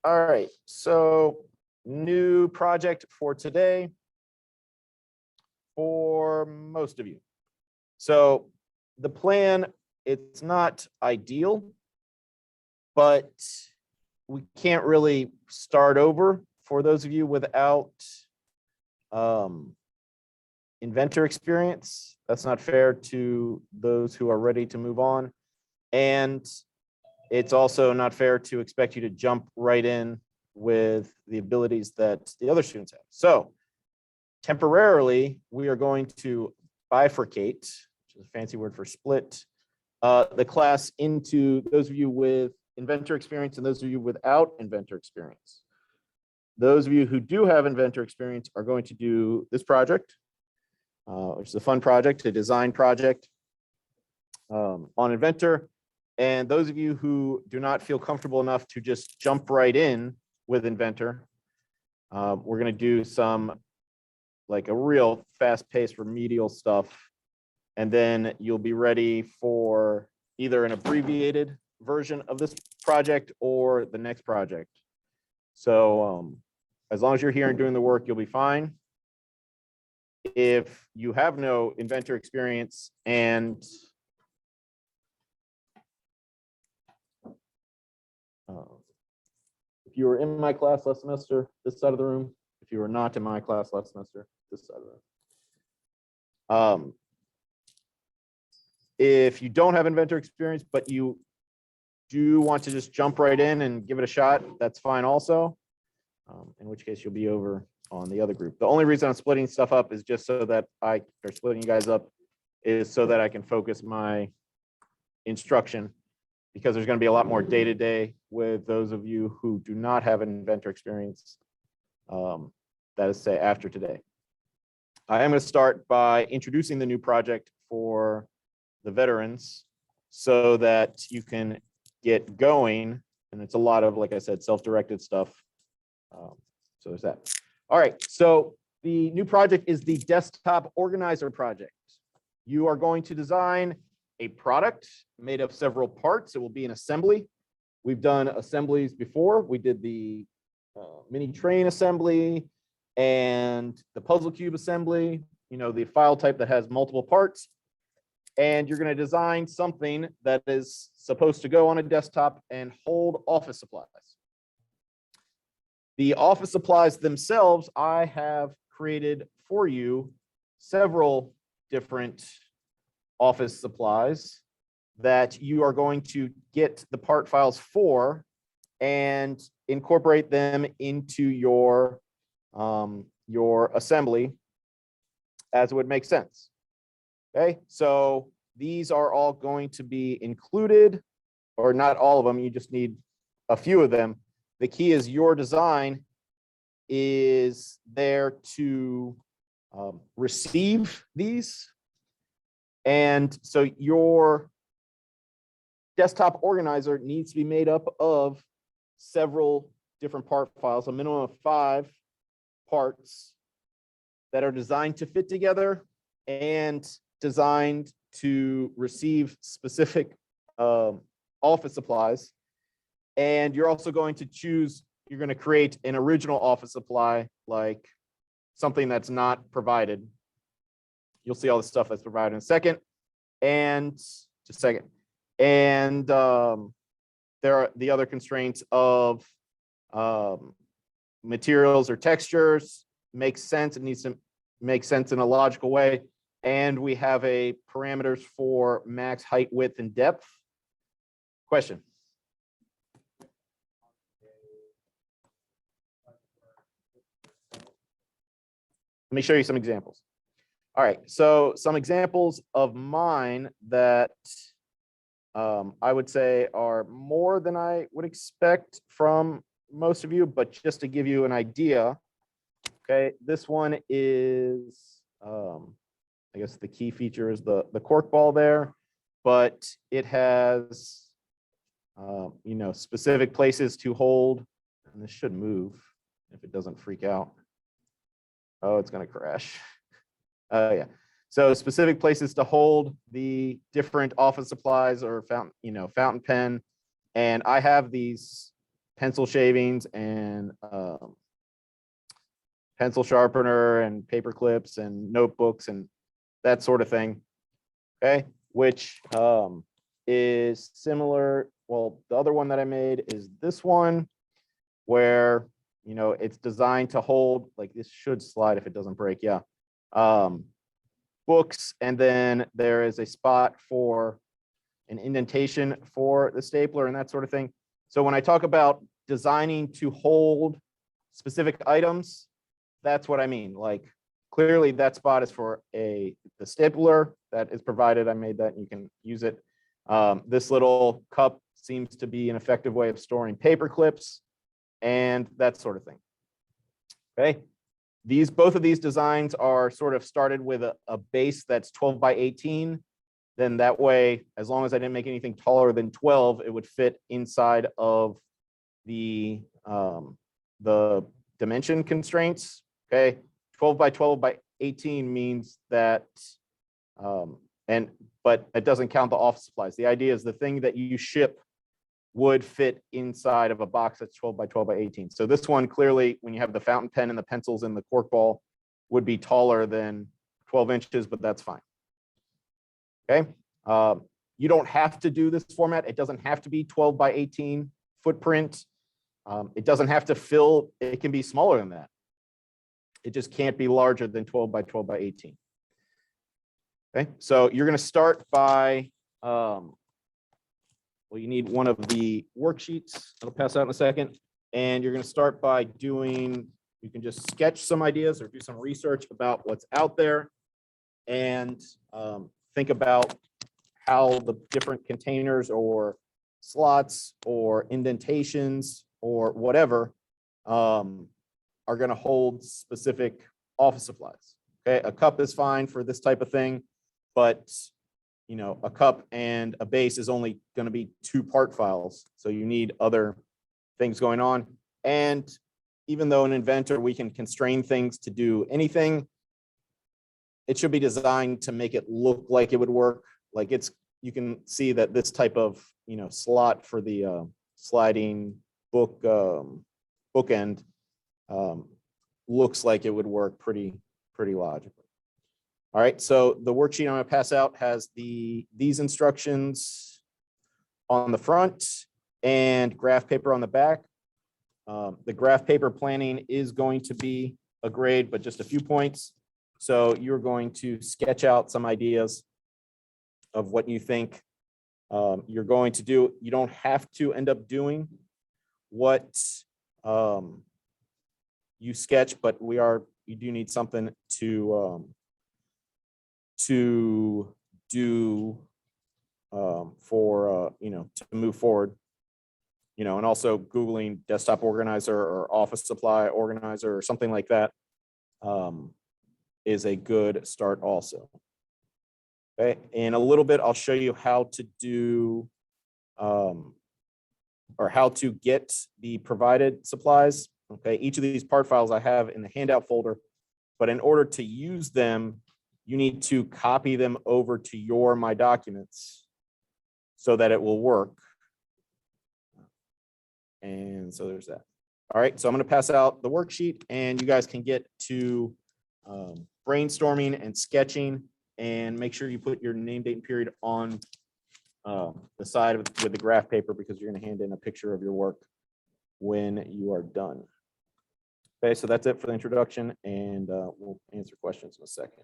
All right, so new project for today for most of you. So the plan, it's not ideal, but we can't really start over for those of you without inventor experience. That's not fair to those who are ready to move on. And it's also not fair to expect you to jump right in with the abilities that the other students have. So temporarily, we are going to bifurcate, which is a fancy word for split, the class into those of you with inventor experience and those of you without inventor experience. Those of you who do have inventor experience are going to do this project, which is a fun project, a design project on Inventor. And those of you who do not feel comfortable enough to just jump right in with Inventor, we're going to do some like a real fast-paced remedial stuff. And then you'll be ready for either an abbreviated version of this project or the next project. So as long as you're here and doing the work, you'll be fine. If you have no inventor experience and if you were in my class last semester, this side of the room. If you were not in my class last semester, this side of the room. If you don't have inventor experience, but you do want to just jump right in and give it a shot, that's fine also. In which case you'll be over on the other group. The only reason I'm splitting stuff up is just so that splitting you guys up is so that I can focus my instruction, because there's going to be a lot more day-to-day with those of you who do not have an inventor experience, that is, say, after today. I am going to start by introducing the new project for the veterans so that you can get going. And it's a lot of, like I said, self-directed stuff. So there's that. All right, so the new project is the desktop organizer project. You are going to design a product made of several parts. It will be an assembly. We've done assemblies before. We did the mini train assembly and the puzzle cube assembly, you know, the file type that has multiple parts. And you're going to design something that is supposed to go on a desktop and hold office supplies. The office supplies themselves, I have created for you several different office supplies that you are going to get the part files for and incorporate them into your assembly as would make sense. Okay, so these are all going to be included, or not all of them, you just need a few of them. The key is your design is there to receive these. And so your desktop organizer needs to be made up of several different part files, a minimum of 5 parts that are designed to fit together and designed to receive specific office supplies. And you're also going to choose, you're going to create an original office supply, like something that's not provided. You'll see all the stuff that's provided in a second. And just a second. And there are the other constraints of materials or textures. Makes sense. It needs to make sense in a logical way. And we have a parameters for max height, width, and depth. Question? Let me show you some examples. All right, so some examples of mine that I would say are more than I would expect from most of you, but just to give you an idea. Okay, this one is, I guess the key feature is the cork ball there, but it has, you know, specific places to hold, and this should move if it doesn't freak out. Oh, it's going to crash. Yeah. So specific places to hold the different office supplies or fountain pen. And I have these pencil shavings and pencil sharpener and paper clips and notebooks and that sort of thing. Okay, which is similar. Well, the other one that I made is this one where, you know, it's designed to hold, like this should slide if it doesn't break. Yeah. Books, and then there is a spot for an indentation for the stapler and that sort of thing. So when I talk about designing to hold specific items, that's what I mean. Like clearly that spot is for the stapler that is provided. I made that, and you can use it. This little cup seems to be an effective way of storing paper clips and that sort of thing. Okay. Both of these designs are sort of started with a base that's 12 by 18. Then that way, as long as I didn't make anything taller than 12, it would fit inside of the dimension constraints. Okay, 12 by 12 by 18 means that, but it doesn't count the office supplies. The idea is the thing that you ship would fit inside of a box that's 12 by 12 by 18. So this one clearly, when you have the fountain pen and the pencils and the cork ball, would be taller than 12 inches, but that's fine. Okay. You don't have to do this format. It doesn't have to be 12 by 18 footprint. It doesn't have to fill. It can be smaller than that. It just can't be larger than 12 by 12 by 18. Okay. So you're going to start by, well, you need one of the worksheets. I'll pass out in a second. And you're going to start by doing, you can just sketch some ideas or do some research about what's out there, and think about how the different containers or slots or indentations or whatever are going to hold specific office supplies. Okay, a cup is fine for this type of thing, but you know, a cup and a base is only going to be 2 part files. So you need other things going on. And even though an inventor, we can constrain things to do anything, it should be designed to make it look like it would work. Like you can see that this type of, you know, slot for the sliding bookend looks like it would work pretty logically. All right, so the worksheet I'm going to pass out has these instructions on the front and graph paper on the back. The graph paper planning is going to be a grade, but just a few points. So you're going to sketch out some ideas of what you think you're going to do. You don't have to end up doing what you sketch, but you do need something to do for you know, to move forward, you know, and also Googling desktop organizer or office supply organizer or something like that is a good start also. Okay, in a little bit, I'll show you how to do or how to get the provided supplies. Okay, each of these part files I have in the handout folder, but in order to use them, you need to copy them over to your My Documents so that it will work. And so there's that. All right, so I'm going to pass out the worksheet, and you guys can get to brainstorming and sketching, and make sure you put your name, date, and period on the side with the graph paper, because you're going to hand in a picture of your work when you are done. Okay, so that's it for the introduction, and we'll answer questions in a second.